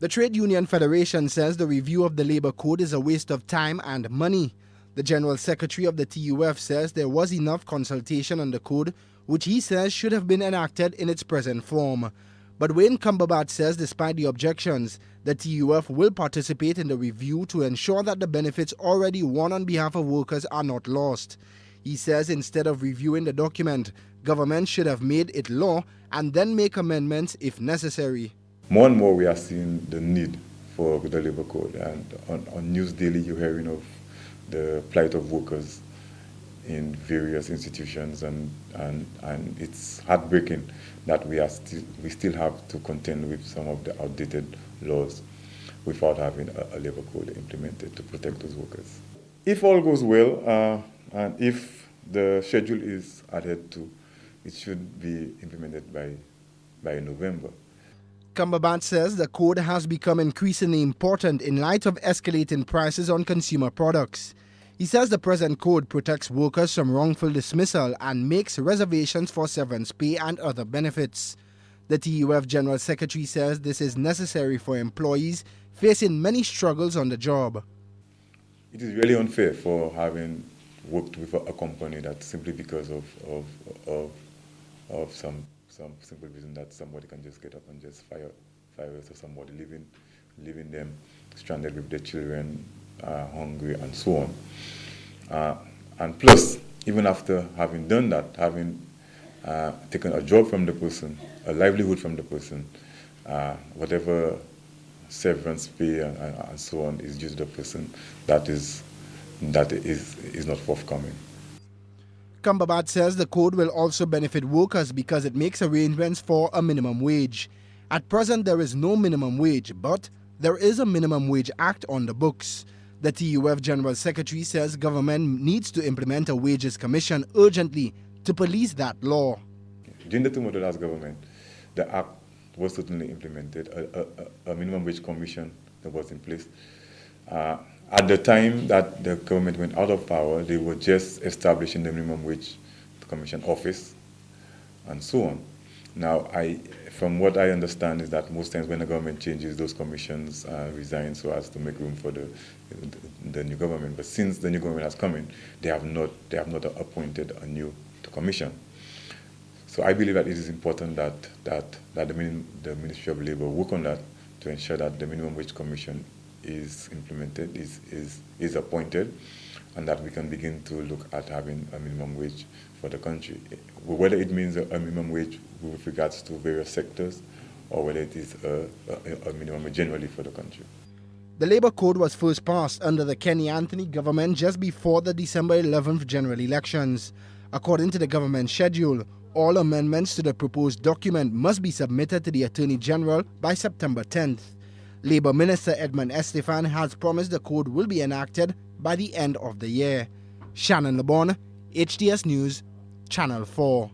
The Trade Union Federation says the review of the Labour Code is a waste of time and money. The General Secretary of the TUF says there was enough consultation on the code, which he says should have been enacted in its present form. But Wayne Cumberbatch says despite the objections, the TUF will participate in the review to ensure that the benefits already won on behalf of workers are not lost. He says instead of reviewing the document, government should have made it law and then make amendments if necessary. More and more we are seeing the need for the Labour Code, and on News Daily you're hearing of the plight of workers in various institutions, and it's heartbreaking that we still have to contend with some of the outdated laws without having a Labour Code implemented to protect those workers. If all goes well, and if the schedule is adhered to, it should be implemented by November. Cumberbatch says the code has become increasingly important in light of escalating prices on consumer products. He says the present code protects workers from wrongful dismissal and makes reservations for severance pay and other benefits. The TUF General Secretary says this is necessary for employees facing many struggles on the job. It is really unfair for having worked with a company that simply because of some simple reason that somebody can just get up and just fire us, or somebody leaving them stranded with their children, hungry and so on. And plus, even after having done that, having taken a job from the person, a livelihood from the person, whatever severance pay and so on is due to the person, that is not forthcoming. Cumberbatch says the code will also benefit workers because it makes arrangements for a minimum wage. At present, there is no minimum wage, but there is a Minimum Wage Act on the books. The TUF General Secretary says government needs to implement a wages commission urgently to police that law. During the term of the last government, the act was certainly implemented, a minimum wage commission that was in place. At the time that the government went out of power, they were just establishing the Minimum Wage Commission office and so on. Now, from what I understand is that most times when the government changes, those commissions resign so as to make room for the new government. But since the new government has come in, they have not appointed a new commission. So I believe that it is important that the Ministry of Labour work on that to ensure that the Minimum Wage Commission is implemented, is appointed, and that we can begin to look at having a minimum wage for the country. Whether it means a minimum wage with regards to various sectors, or whether it is a minimum generally for the country. The Labour Code was first passed under the Kenny Anthony government just before the December 11th general elections. According to the government schedule, all amendments to the proposed document must be submitted to the Attorney General by September 10th. Labour Minister Edmund Estefan has promised the code will be enacted by the end of the year. Shannon LeBon, HTS News, Channel 4.